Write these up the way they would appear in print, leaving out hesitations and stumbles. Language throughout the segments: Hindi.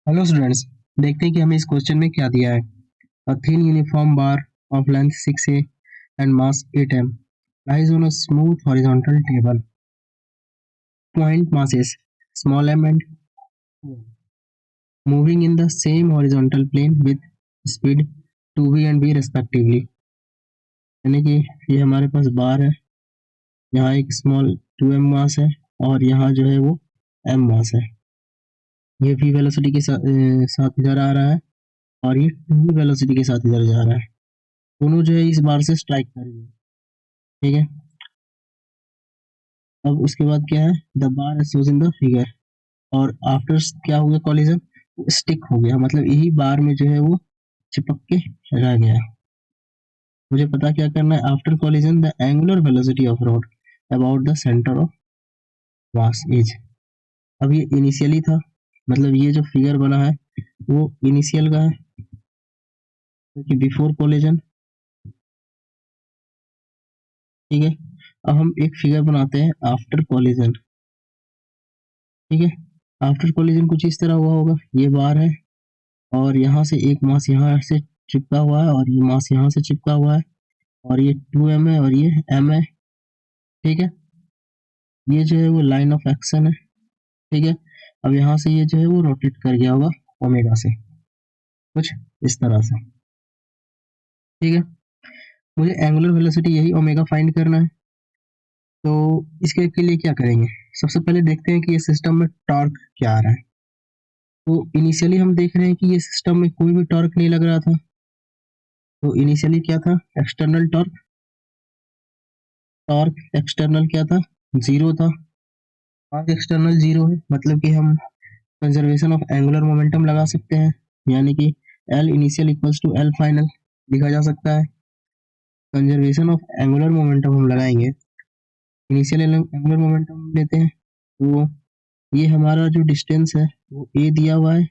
हेलो स्टूडेंट्स, देखते हैं कि हमें इस क्वेश्चन में क्या दिया है। A thin uniform bar of length 6a and mass 8m lies on a smooth horizontal table. Point masses small m and moving in the same horizontal plane with speed 2v and v respectively. यानी कि ये हमारे पास बार है, यहाँ एक स्मॉल 2m मास है और यहाँ जो है वो m मास है। ये v वेलोसिटी के साथ इधर आ रहा है और ये 2v वेलोसिटी के साथ इधर जा रहा है। दोनों जो है इस बार से स्ट्राइक करेंगे, ठीक है। अब उसके बाद क्या है, the bar shows in the figure, और आफ्टर क्या हो गया, कॉलिजन स्टिक हो गया, मतलब यही बार में जो है वो चिपक के रह गया। मुझे पता क्या करना है, after collision the angular velocity of rod about the centre of mass is. अब ये इनिशियली था, मतलब ये जो फिगर बना है वो इनिशियल का है, क्योंकि बिफोर कॉलिजन, ठीक है। अब हम एक फिगर बनाते हैं आफ्टर कॉलिजन, ठीक है। आफ्टर कॉलिजन कुछ इस तरह हुआ होगा, ये बार है और यहाँ से एक मास यहाँ से चिपका हुआ है और ये मास यहाँ से चिपका हुआ है और ये 2m है और ये m है, ठीक है। ये जो है वो लाइन ऑफ एक्शन है, ठीक है। अब यहाँ से ये जो है वो रोटेट कर गया होगा ओमेगा से, कुछ इस तरह से, ठीक है। मुझे एंगुलर वेलोसिटी यही ओमेगा फाइंड करना है। तो इसके के लिए क्या करेंगे, सबसे पहले देखते हैं कि ये सिस्टम में टॉर्क क्या आ रहा है। तो इनिशियली हम देख रहे हैं कि ये सिस्टम में कोई भी टॉर्क नहीं लग रहा था। तो इनिशियली क्या था, एक्सटर्नल टॉर्क, टॉर्क एक्सटर्नल क्या था, जीरो था। टॉर्क एक्सटर्नल जीरो है, मतलब कि हम कंजर्वेशन ऑफ एंगुलर मोमेंटम लगा सकते हैं, यानी कि L initial equals to L final लिखा जा सकता है। कंजर्वेशन ऑफ एंगुलर मोमेंटम हम लगाएंगे, इनिशियल एंगुलर मोमेंटम लेते हैं। तो ये हमारा जो डिस्टेंस है वो ए दिया हुआ है,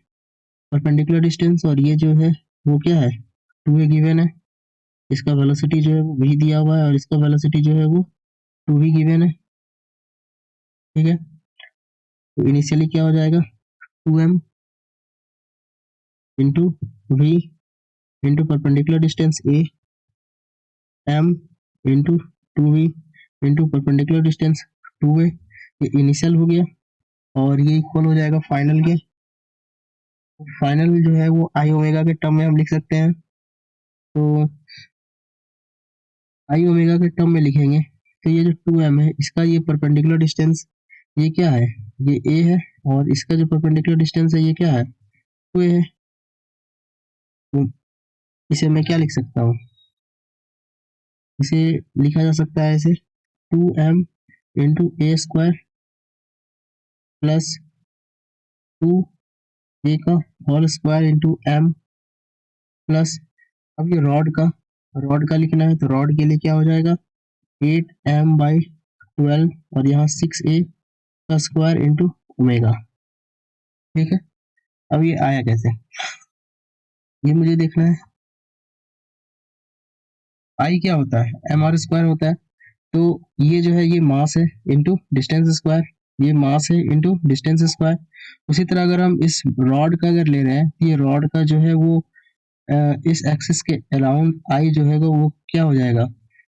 परपेंडिकुलर डिस्टेंस, और ये जो है वो क्या है, 2a गिवन है। इसका वेलोसिटी जो है वो v दिया हुआ है और इसका वेलोसिटी जो है वो 2v गिवन है, ठीक है। तो इनिशियली क्या हो जाएगा, 2m into v into perpendicular distance a, m into 2v into perpendicular distance 2a। ये इनिशियल हो गया और ये इक्वल हो जाएगा फाइनल के। फाइनल जो है वो आई ओमेगा के टर्म में हम लिख सकते हैं। तो आई ओमेगा के टर्म में लिखेंगे तो ये जो 2m है इसका ये परपेंडिकुलर डिस्टेंस ये क्या है, ये a है, और इसका जो परपेंडिकुलर डिस्टेंस है ये क्या है, 2a है। तो इसे मैं क्या लिख सकता हूँ, इसे लिखा जा सकता है ऐसे, 2m इंटू ए स्क्वायर प्लस 2a का whole square into m plus, अब ये रॉड का लिखना है तो रॉड के लिए क्या हो जाएगा, 8m/12 और यहाँ 6a का स्क्वायर इंटू ओमेगा, ठीक है। अब ये आया कैसे, ये मुझे देखना है। आई क्या होता है, mr² होता है। तो ये जो है ये मास है इंटू डिस्टेंस स्क्वायर, ये मास है इंटू डिस्टेंस स्क्वायर। उसी तरह अगर हम इस रॉड का अगर ले रहे हैं, ये रॉड का जो है वो इस एक्सिस के अराउंड आई जो है वो क्या हो जाएगा,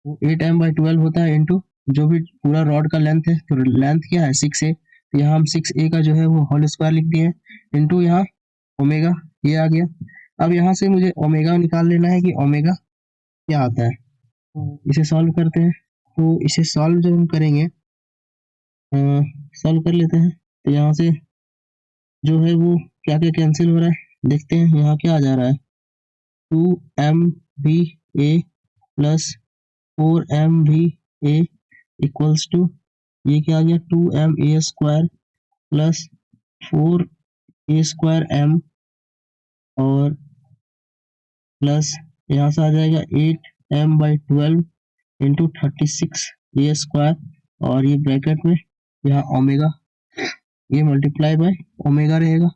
वो 8m/12 होता है इंटू जो भी पूरा रॉड का लेंथ है, तो लेंथ क्या है 6a, तो यहाँ हम 6a का जो है वो होल स्क्वायर लिख दिए इंटू यहाँ ओमेगा, ये आ गया। अब यहाँ से मुझे ओमेगा निकाल लेना है कि ओमेगा क्या आता है। तो इसे सॉल्व करते हैं। तो इसे सॉल्व जब हम करेंगे, सॉल्व कर लेते हैं, तो यहाँ से जो है वो क्या क्या कैंसिल हो रहा है देखते हैं। यहाँ क्या आ जा रहा है, 2m/a plus 4m/a equals to, ये क्या आ गया, 2m/a² प्लस 4a² और प्लस यहाँ से आ जाएगा 8m/12 इंटू 36a² और ये ब्रैकेट में यहाँ ओमेगा, ये मल्टीप्लाई बाय ओमेगा रहेगा,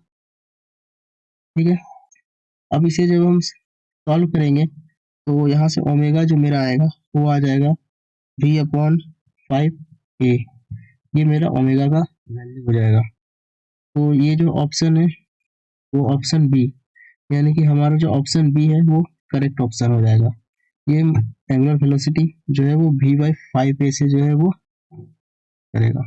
ठीक है। अब इसे जब हम सॉल्व करेंगे तो यहाँ से ओमेगा जो मेरा आएगा वो आ जाएगा v/5a, ये मेरा ओमेगा का वैल्यू हो जाएगा। तो ये जो ऑप्शन है वो ऑप्शन बी, यानी कि हमारा जो ऑप्शन बी है वो करेक्ट ऑप्शन हो जाएगा। ये एंगुलर वेलोसिटी जो है वो v/5a से जो है वो करेगा।